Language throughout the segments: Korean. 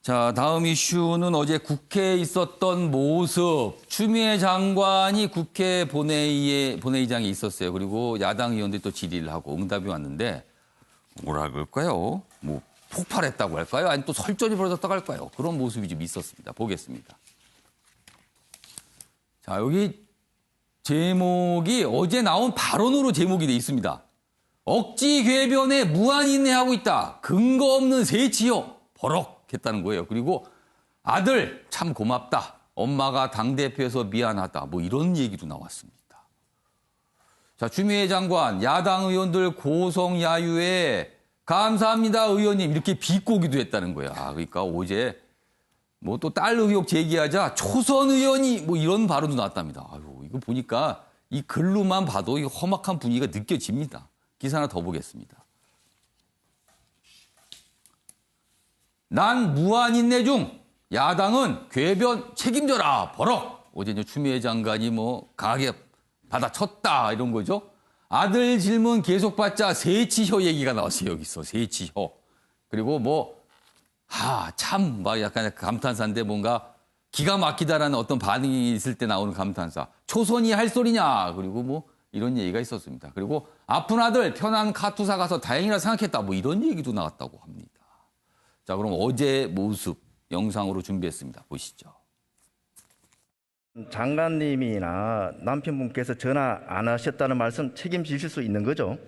자, 다음 이슈는 어제 국회에 있었던 모습. 추미애 장관이 국회 본회의장에 있었어요. 그리고 야당 의원들이 또 질의를 하고 응답이 왔는데 뭐라 그럴까요? 뭐 폭발했다고 할까요? 아니 또 설전이 벌어졌다고 할까요? 그런 모습이 좀 있었습니다. 보겠습니다. 자, 여기 제목이 어제 나온 발언으로 제목이 돼 있습니다. 억지 궤변에 무한 인내하고 있다. 근거 없는 새치요. 버럭 했다는 거예요. 그리고 아들 참 고맙다. 엄마가 당대표에서 미안하다. 뭐 이런 얘기도 나왔습니다. 자, 추미애 장관, 야당 의원들 고성 야유에 감사합니다 의원님 이렇게 비꼬기도 했다는 거야. 그러니까 어제 뭐 또 딸 의혹 제기하자 초선 의원이 뭐 이런 발언도 나왔답니다. 아유, 이거 보니까 이 글로만 봐도 이 험악한 분위기가 느껴집니다. 기사 하나 더 보겠습니다. 난 무한인내 중 야당은 궤변 책임져라 버럭. 어제 추미애 장관이 뭐 강하게 받아쳤다 이런 거죠. 아들 질문 계속 받자 새치혀 얘기가 나왔어요. 여기서 새치혀. 그리고 뭐 참 막 약간 감탄사인데 뭔가 기가 막히다라는 어떤 반응이 있을 때 나오는 감탄사. 초선이 할 소리냐. 그리고 뭐 이런 얘기가 있었습니다. 그리고 아픈 아들 편안 카투사 가서 다행이라 생각했다. 뭐 이런 얘기도 나왔다고 합니다. 자, 그럼 어제 모습 영상으로 준비했습니다. 보시죠. 장관님이나 남편분께서 전화 안 하셨다는 말씀 책임지실 수 있는 거죠?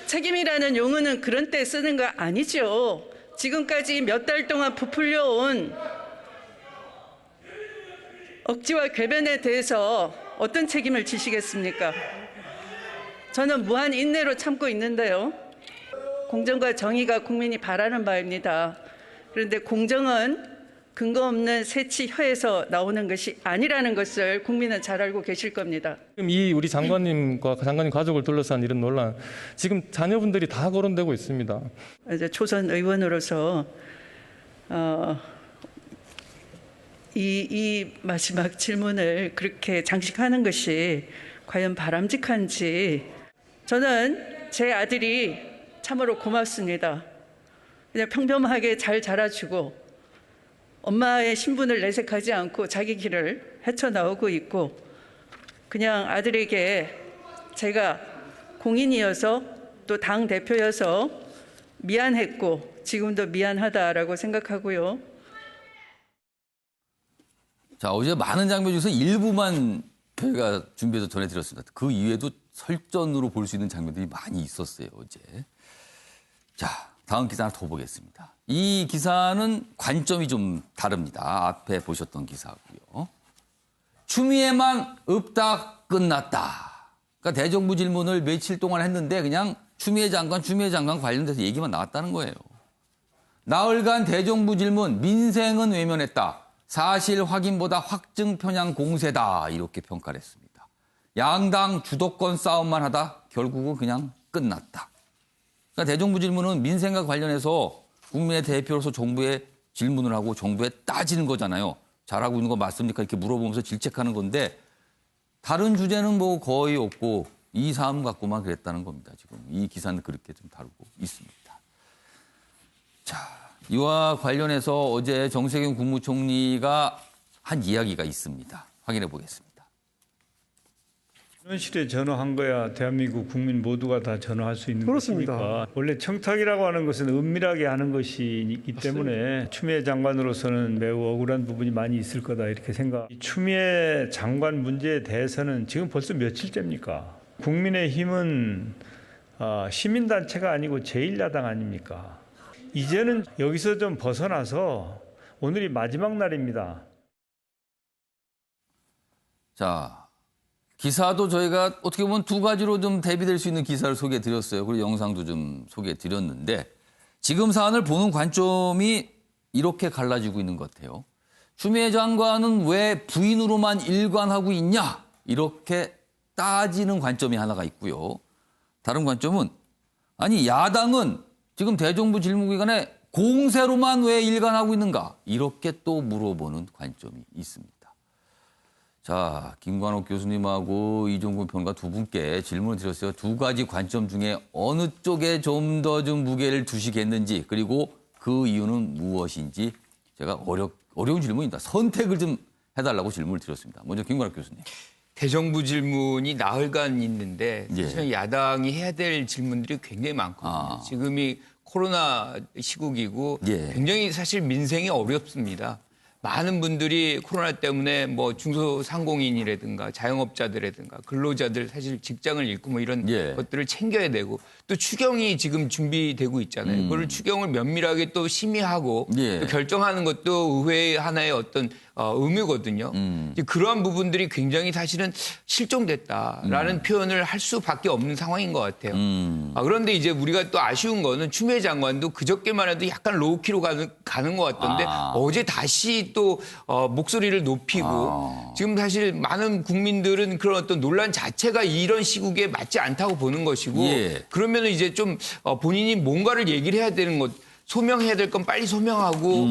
책임이라는 용어는 그런 때 쓰는 거 아니죠. 지금까지 몇 달 동안 부풀려온 억지와 궤변에 대해서 어떤 책임을 지시겠습니까? 저는 무한 인내로 참고 있는데요. 공정과 정의가 국민이 바라는 바입니다. 그런데 공정은 근거 없는 새치혀에서 나오는 것이 아니라는 것을 국민은 잘 알고 계실 겁니다. 지금 우리 장관님과 장관님 가족을 둘러싼 이런 논란, 지금 자녀분들이 다 거론되고 있습니다. 이제 초선 의원으로서 이 마지막 질문을 그렇게 장식하는 것이 과연 바람직한지. 저는 제 아들이 참으로 고맙습니다. 그냥 평범하게 잘 자라주고 엄마의 신분을 내색하지 않고 자기 길을 헤쳐나오고 있고, 그냥 아들에게 제가 공인이어서 또 당 대표여서 미안했고 지금도 미안하다라고 생각하고요. 자, 어제 많은 장면 중에서 일부만 저희가 준비해서 전해드렸습니다. 그 이외에도 설전으로 볼 수 있는 장면들이 많이 있었어요, 어제. 자, 다음 기사 하나 더 보겠습니다. 이 기사는 관점이 좀 다릅니다. 앞에 보셨던 기사고요. 추미애만 없다 끝났다. 그러니까 대정부 질문을 며칠 동안 했는데 그냥 추미애 장관 관련돼서 얘기만 나왔다는 거예요. 나흘간 대정부 질문 민생은 외면했다. 사실 확인보다 확증 편향 공세다. 이렇게 평가를 했습니다. 양당 주도권 싸움만 하다 결국은 그냥 끝났다. 그러니까 대정부 질문은 민생과 관련해서 국민의 대표로서 정부에 질문을 하고 정부에 따지는 거잖아요. 잘하고 있는 거 맞습니까? 이렇게 물어보면서 질책하는 건데 다른 주제는 뭐 거의 없고 이 사안 갖고만 그랬다는 겁니다. 지금 이 기사는 그렇게 좀 다루고 있습니다. 자, 이와 관련해서 어제 정세균 국무총리가 한 이야기가 있습니다. 확인해 보겠습니다. 현실에 전화한 거야 대한민국 국민 모두가 다 전화할 수 있는 것이니까. 원래 청탁이라고 하는 것은 은밀하게 하는 것이기 때문에 추미애 장관으로서는 매우 억울한 부분이 많이 있을 거다 이렇게 생각. 추미애 장관 문제에 대해서는 지금 벌써 며칠째입니까? 국민의힘은 시민단체가 아니고 제1야당 아닙니까? 이제는 여기서 좀 벗어나서 오늘이 마지막 날입니다. 자, 기사도 저희가 어떻게 보면 두 가지로 좀 대비될 수 있는 기사를 소개해 드렸어요. 그리고 영상도 좀 소개해 드렸는데 지금 사안을 보는 관점이 이렇게 갈라지고 있는 것 같아요. 추미애 장관은 왜 부인으로만 일관하고 있냐? 이렇게 따지는 관점이 하나가 있고요. 다른 관점은 아니 야당은 지금 대정부 질문 기간에 공세로만 왜 일관하고 있는가? 이렇게 또 물어보는 관점이 있습니다. 자, 김관옥 교수님하고 이종근 평론가 두 분께 질문을 드렸어요. 두 가지 관점 중에 어느 쪽에 좀 더 무게를 두시겠는지 그리고 그 이유는 무엇인지 제가 어려운 질문입니다. 선택을 좀 해달라고 질문을 드렸습니다. 먼저 김관학 교수님. 대정부 질문이 나흘간 있는데 예. 사실 야당이 해야 될 질문들이 굉장히 많거든요. 지금이 코로나 시국이고 예. 굉장히 사실 민생이 어렵습니다. 많은 분들이 코로나 때문에 뭐 중소상공인이라든가 자영업자들이라든가 근로자들 사실 직장을 잃고 뭐 이런 예. 것들을 챙겨야 되고 또 추경이 지금 준비되고 있잖아요. 그걸 추경을 면밀하게 또 심의하고 예. 또 결정하는 것도 의회의 하나의 어떤 의무거든요. 이제 그러한 부분들이 굉장히 사실은 실종됐다라는 표현을 할 수밖에 없는 상황인 것 같아요. 그런데 이제 우리가 또 아쉬운 거는 추미애 장관도 그저께만 해도 약간 로우키로 가는 것 같던데 어제 다시 또 목소리를 높이고 지금 사실 많은 국민들은 그런 어떤 논란 자체가 이런 시국에 맞지 않다고 보는 것이고 예. 그러면 이제 좀 본인이 뭔가를 얘기를 해야 되는 것 소명해야 될 건 빨리 소명하고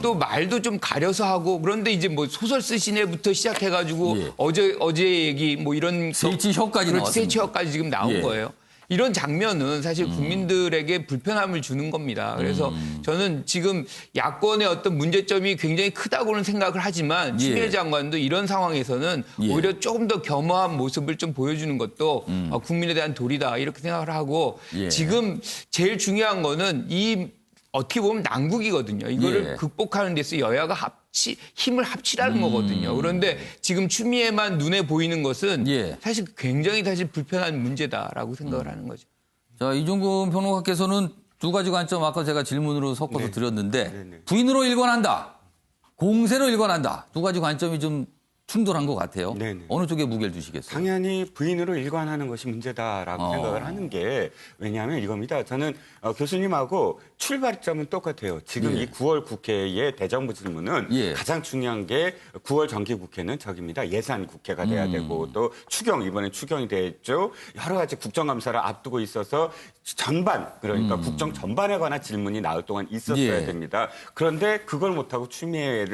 또 말도 좀 가려서 하고 그런데 이제 뭐 소설 쓰신 애부터 시작해가지고 예. 어제 얘기 뭐 이런 세치혀까지 나왔습니다. 세치혀까지 지금 나온 예. 거예요. 이런 장면은 사실 국민들에게 불편함을 주는 겁니다. 그래서 저는 지금 야권의 어떤 문제점이 굉장히 크다고는 생각을 하지만 추미애 예. 장관도 이런 상황에서는 예. 오히려 조금 더 겸허한 모습을 좀 보여주는 것도 국민에 대한 도리다 이렇게 생각을 하고 예. 지금 제일 중요한 거는 이 어떻게 보면 난국이거든요. 이거를 예. 극복하는 데서 여야가 힘을 합치라는 거거든요. 그런데 지금 추미애만 눈에 보이는 것은 예. 사실 굉장히 불편한 문제다라고 생각을 하는 거죠. 자, 이종근 평론가께서는 두 가지 관점 아까 제가 질문으로 섞어서 드렸는데 부인으로 일관한다. 공세로 일관한다. 두 가지 관점이 좀 충돌한 것 같아요. 네네. 어느 쪽에 무게를 두시겠어요? 당연히 부인으로 일관하는 것이 문제다라고 생각을 하는 게 왜냐하면 이겁니다. 저는 교수님하고 출발점은 똑같아요. 지금 예. 이 9월 국회의 대정부 질문은 예. 가장 중요한 게 9월 정기국회는 저깁니다. 예산 국회가 돼야 되고 또 추경 이번에 추경이 됐죠. 여러 가지 국정감사를 앞두고 있어서 전반 그러니까 국정 전반에 관한 질문이 나올 동안 있었어야 예. 됩니다. 그런데 그걸 못하고 추미애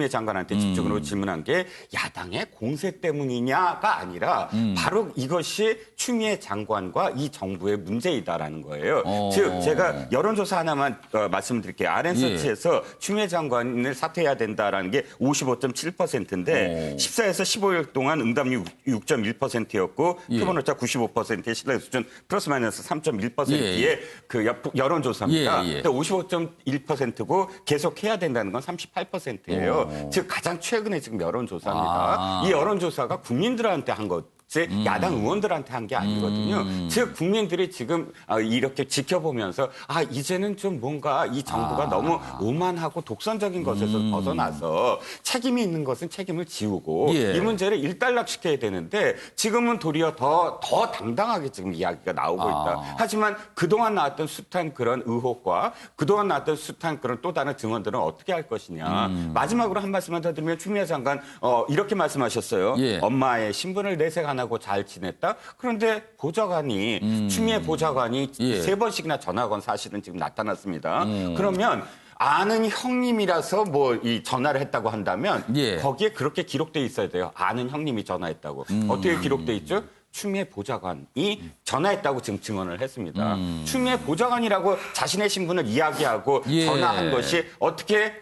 장관한테 집중으로 질문한 게 야당의 공세 때문이냐가 아니라 바로 이것이 추미애 장관과 이 정부의 문제이다라는 거예요. 즉 제가 여론조사 하나만 말씀드릴게요. RN서치에서 추미애 장관을 사퇴해야 된다라는 게 55.7%인데 14에서 15일 동안 응답률 6.1%였고 표본오차 95%의 신뢰 수준 플러스 마이너스 3.1%의 그 여론조사입니다. 예, 예. 55.1%고 계속 해야 된다는 건 38%예요. 즉 가장 최근에 지금 여론조사입니다. 이 여론조사가 국민들한테 한 것. 야당 의원들한테 한 게 아니거든요. 즉 국민들이 지금 이렇게 지켜보면서 이제는 좀 뭔가 이 정부가 너무 오만하고 독선적인 것에서 벗어나서 책임이 있는 것은 책임을 지우고 예. 이 문제를 일단락시켜야 되는데 지금은 도리어 더 당당하게 지금 이야기가 나오고 있다. 하지만 그동안 나왔던 숱한 그런 의혹과 그동안 나왔던 숱한 그런 또 다른 증언들은 어떻게 할 것이냐. 마지막으로 한 말씀만 더 드리면 추미애 장관 이렇게 말씀하셨어요. 예. 엄마의 신분을 내색 안 하고 잘 지냈다. 그런데 보좌관이 추미애 보좌관이 예. 3번씩이나 전화 건 사실은 지금 나타났습니다. 그러면 아는 형님이라서 뭐 이 전화를 했다고 한다면 예. 거기에 그렇게 기록돼 있어야 돼요. 아는 형님이 전화했다고. 어떻게 기록돼 있죠? 추미애 보좌관이 전화했다고 지금 증언을 했습니다. 추미애 보좌관이라고 자신의 신분을 이야기하고 예. 전화한 것이 어떻게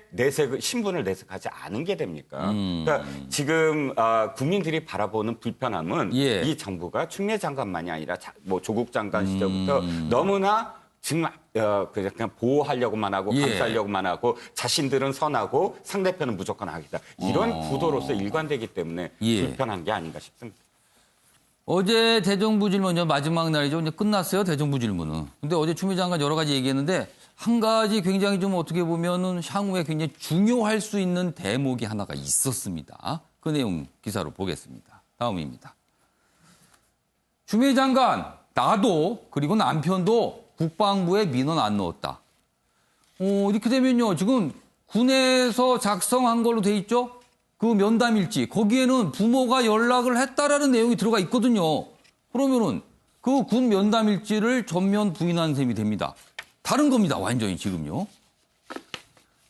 신분을 내색하지 않은 게 됩니까? 그러니까 지금 국민들이 바라보는 불편함은 예. 이 정부가 추미애 장관만이 아니라 뭐 조국 장관 시절부터 너무나 지금 그냥 보호하려고만 하고 예. 감싸려고만 하고 자신들은 선하고 상대편은 무조건 악이다. 이런 구도로서 일관되기 때문에 예. 불편한 게 아닌가 싶습니다. 어제 대정부 질문 마지막 날이죠. 이제 끝났어요. 대정부 질문은. 근데 어제 추미애 장관 여러 가지 얘기했는데 한 가지 굉장히 좀 어떻게 보면은 향후에 굉장히 중요할 수 있는 대목이 하나가 있었습니다. 그 내용 기사로 보겠습니다. 다음입니다. 추미애 장관, 나도 그리고 남편도 국방부에 민원 안 넣었다. 이렇게 되면요. 지금 군에서 작성한 걸로 돼 있죠? 그 면담일지. 거기에는 부모가 연락을 했다라는 내용이 들어가 있거든요. 그러면은 그 군 면담일지를 전면 부인한 셈이 됩니다. 다른 겁니다. 완전히 지금요.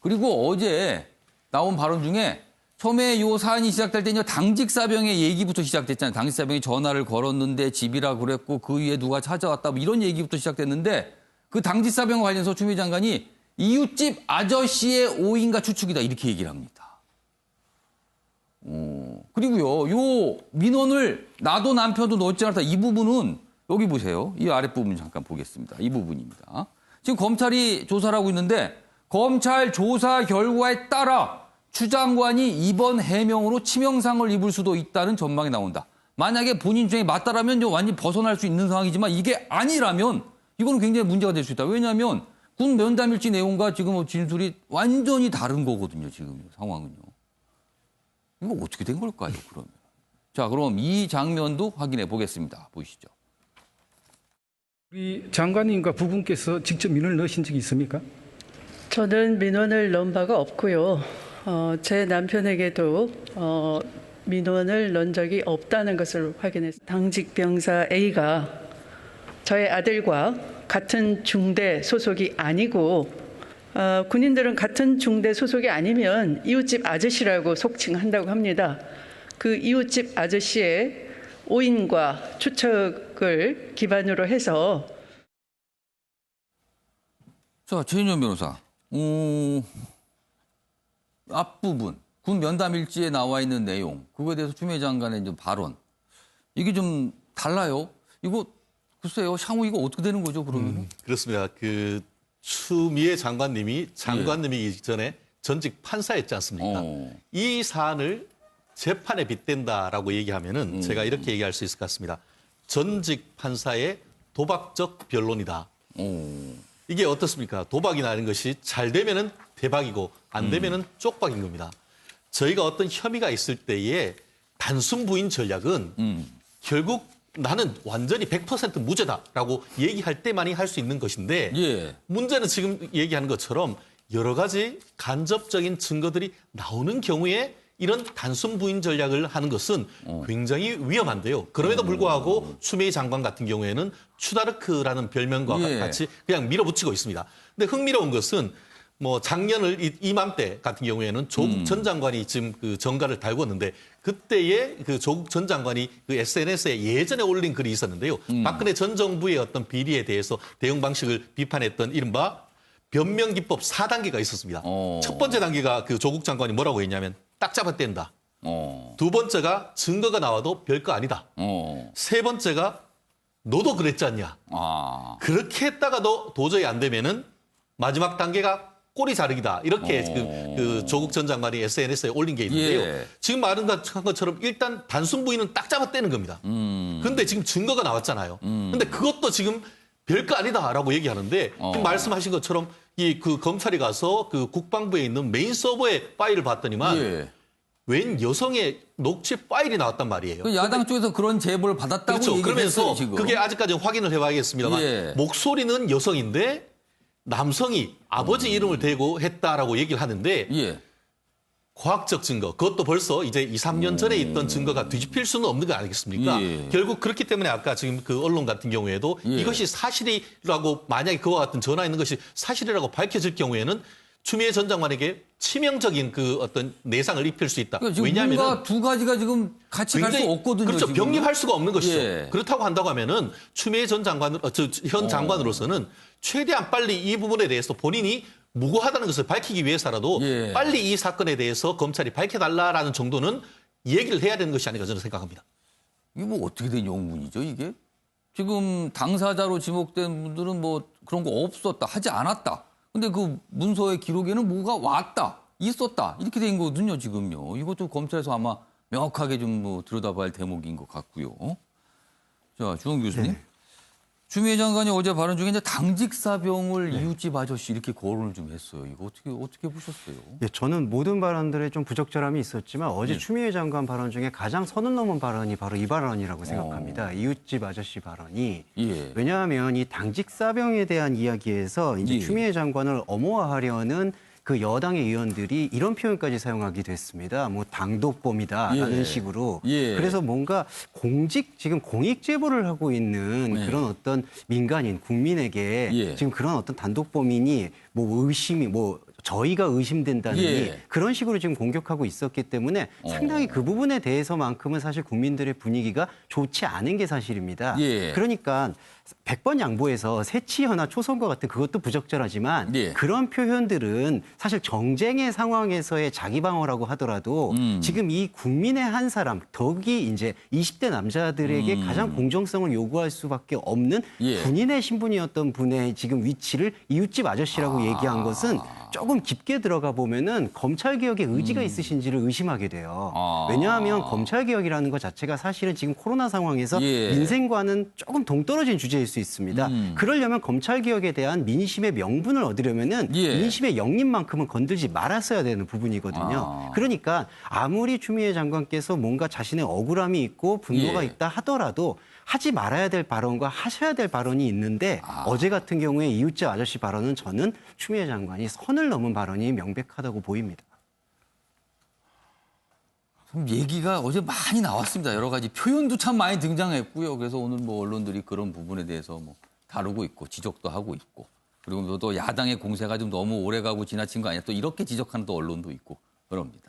그리고 어제 나온 발언 중에 처음에 요 사안이 시작될 때는 당직사병의 얘기부터 시작됐잖아요. 당직사병이 전화를 걸었는데 집이라 그랬고 그 위에 누가 찾아왔다 뭐 이런 얘기부터 시작됐는데 그 당직사병과 관련해서 추미애 장관이 이웃집 아저씨의 오인과 추측이다 이렇게 얘기를 합니다. 그리고요, 요 민원을 나도 남편도 넣지 않았다 이 부분은 여기 보세요. 이 아랫부분 잠깐 보겠습니다. 이 부분입니다. 지금 검찰이 조사를 하고 있는데 검찰 조사 결과에 따라 추 장관이 이번 해명으로 치명상을 입을 수도 있다는 전망이 나온다. 만약에 본인 주장이 맞다라면 완전히 벗어날 수 있는 상황이지만 이게 아니라면 이거는 굉장히 문제가 될 수 있다. 왜냐하면 군 면담일지 내용과 지금 진술이 완전히 다른 거거든요. 지금 상황은요. 이거 어떻게 된 걸까요, 그러면? 자, 그럼 이 장면도 확인해 보겠습니다. 보시죠. 우리 장관님과 부분께서 직접 민원을 넣으신 적이 있습니까? 저는 민원을 넣은 바가 없고요. 제 남편에게도 민원을 넣은 적이 없다는 것을 확인했습니다. 당직 병사 A가 저의 아들과 같은 중대 소속이 아니고 군인들은 같은 중대 소속이 아니면 이웃집 아저씨라고 속칭한다고 합니다. 그 이웃집 아저씨의 오인과 추측을 기반으로 해서 자, 최인현 변호사. 앞부분, 군 면담 일지에 나와 있는 내용, 그거에 대해서 추미애 장관의 좀 발언. 이게 좀 달라요. 이거 글쎄요, 향후 이거 어떻게 되는 거죠, 그러면? 그렇습니다. 그 추미애 장관님이 장관님이기 전에 전직 판사였지 않습니까? 이 사안을 재판에 빗댄다라고 얘기하면은 제가 이렇게 얘기할 수 있을 것 같습니다. 전직 판사의 도박적 변론이다. 이게 어떻습니까? 도박이라는 것이 잘 되면은 대박이고 안 되면은 쪽박인 겁니다. 저희가 어떤 혐의가 있을 때에 단순 부인 전략은 결국 나는 완전히 100% 무죄다라고 얘기할 때만이 할 수 있는 것인데 예. 문제는 지금 얘기하는 것처럼 여러 가지 간접적인 증거들이 나오는 경우에 이런 단순 부인 전략을 하는 것은 굉장히 위험한데요. 그럼에도 불구하고 추미애 장관 같은 경우에는 추다르크라는 별명과 예. 같이 그냥 밀어붙이고 있습니다. 근데 흥미로운 것은 뭐 작년을 이맘때 같은 경우에는 조국 전 장관이 지금 그 정가를 달궜는데 그때에 그 조국 전 장관이 그 SNS에 예전에 올린 글이 있었는데요. 박근혜 전 정부의 어떤 비리에 대해서 대응 방식을 비판했던 이른바 변명기법 4단계가 있었습니다. 첫 번째 단계가 그 조국 장관이 뭐라고 했냐면 딱 잡아댄다. 두 번째가 증거가 나와도 별거 아니다. 세 번째가 너도 그랬지 않냐. 그렇게 했다가도 도저히 안 되면은 마지막 단계가 꼬리 자르기다. 이렇게 그 조국 전 장관이 SNS에 올린 게 있는데요. 예. 지금 지금 말한 것처럼 일단 단순 부인은 딱 잡아떼는 겁니다. 그런데 지금 증거가 나왔잖아요. 근데 그것도 지금 별거 아니다라고 얘기하는데 지금 말씀하신 것처럼 이 그 검찰이 가서 그 국방부에 있는 메인 서버에 파일을 봤더니만 예. 웬 여성의 녹취 파일이 나왔단 말이에요. 그 야당 쪽에서 그런 제보를 받았다고 그렇죠. 얘기를 그러면서 했어요, 지금. 그게 아직까지 확인을 해봐야겠습니다만 예. 목소리는 여성인데 남성이 아버지 이름을 대고 했다라고 얘기를 하는데 예. 과학적 증거, 그것도 벌써 이제 2, 3년 전에 있던 증거가 뒤집힐 수는 없는 거 아니겠습니까? 예. 결국 그렇기 때문에 아까 지금 그 언론 같은 경우에도 예. 이것이 사실이라고 만약에 그와 같은 전화 있는 것이 사실이라고 밝혀질 경우에는 추미애 전 장관에게 치명적인 그 어떤 내상을 입힐 수 있다. 그러니까 지금 왜냐하면 뭔가 두 가지가 지금 같이 갈 수 없거든요. 그렇죠. 지금. 병립할 수가 없는 것이죠. 예. 그렇다고 한다고 하면은 추미애 전 장관, 현 장관으로서는 최대한 빨리 이 부분에 대해서 본인이 무고하다는 것을 밝히기 위해서라도 예. 빨리 이 사건에 대해서 검찰이 밝혀달라라는 정도는 얘기를 해야 되는 것이 아닌가 저는 생각합니다. 이게 뭐 어떻게 된 영문이죠, 이게? 지금 당사자로 지목된 분들은 뭐 그런 거 없었다, 하지 않았다. 근데 그 문서의 기록에는 뭐가 왔다, 있었다. 이렇게 된 거거든요, 지금요. 이것도 검찰에서 아마 명확하게 좀 뭐 들여다봐야 할 대목인 것 같고요. 자, 주원 교수님. 네. 추미애 장관이 어제 발언 중에 이제 당직 사병을 이웃집 아저씨 이렇게 거론을 좀 했어요. 이거 어떻게 보셨어요? 예, 저는 모든 발언들에 좀 부적절함이 있었지만 어제 추미애 장관 발언 중에 가장 선을 넘은 발언이 바로 이 발언이라고 생각합니다. 이웃집 아저씨 발언이. 예. 왜냐하면 이 당직 사병에 대한 이야기에서 이제 예. 추미애 장관을 엄호하려는 그 여당의 의원들이 이런 표현까지 사용하기도 했습니다. 뭐 당독범이다라는 예. 식으로. 예. 그래서 뭔가 지금 공익 제보를 하고 있는 예. 그런 어떤 민간인 국민에게 예. 지금 그런 어떤 단독범인이 뭐 의심이 뭐 저희가 의심된다느니 예. 그런 식으로 지금 공격하고 있었기 때문에 상당히 그 부분에 대해서만큼은 사실 국민들의 분위기가 좋지 않은 게 사실입니다. 예. 그러니까 100번 양보해서 새치현화 초선거 같은 그것도 부적절하지만 예. 그런 표현들은 사실 정쟁의 상황에서의 자기 방어라고 하더라도 지금 이 국민의 한 사람, 더욱이 이제 20대 남자들에게 가장 공정성을 요구할 수밖에 없는 예. 군인의 신분이었던 분의 지금 위치를 이웃집 아저씨라고 얘기한 것은 조금 깊게 들어가 보면은 검찰 개혁의 의지가 있으신지를 의심하게 돼요. 왜냐하면 검찰 개혁이라는 것 자체가 사실은 지금 코로나 상황에서 예. 민생과는 조금 동떨어진 주제일 수 있습니다. 그러려면 검찰 개혁에 대한 민심의 명분을 얻으려면은 예. 민심의 영립만큼은 건들지 말았어야 되는 부분이거든요. 그러니까 아무리 추미애 장관께서 뭔가 자신의 억울함이 있고 분노가 예. 있다 하더라도 하지 말아야 될 발언과 하셔야 될 발언이 있는데 어제 같은 경우에 이웃집 아저씨 발언은 저는 추미애 장관이 선을 넘은 발언이 명백하다고 보입니다. 좀 얘기가 어제 많이 나왔습니다. 여러 가지 표현도 참 많이 등장했고요. 그래서 오늘 뭐 언론들이 그런 부분에 대해서 뭐 다루고 있고 지적도 하고 있고 그리고 또 야당의 공세가 좀 너무 오래가고 지나친 거 아니야 또 이렇게 지적하는 또 언론도 있고 그럽니다.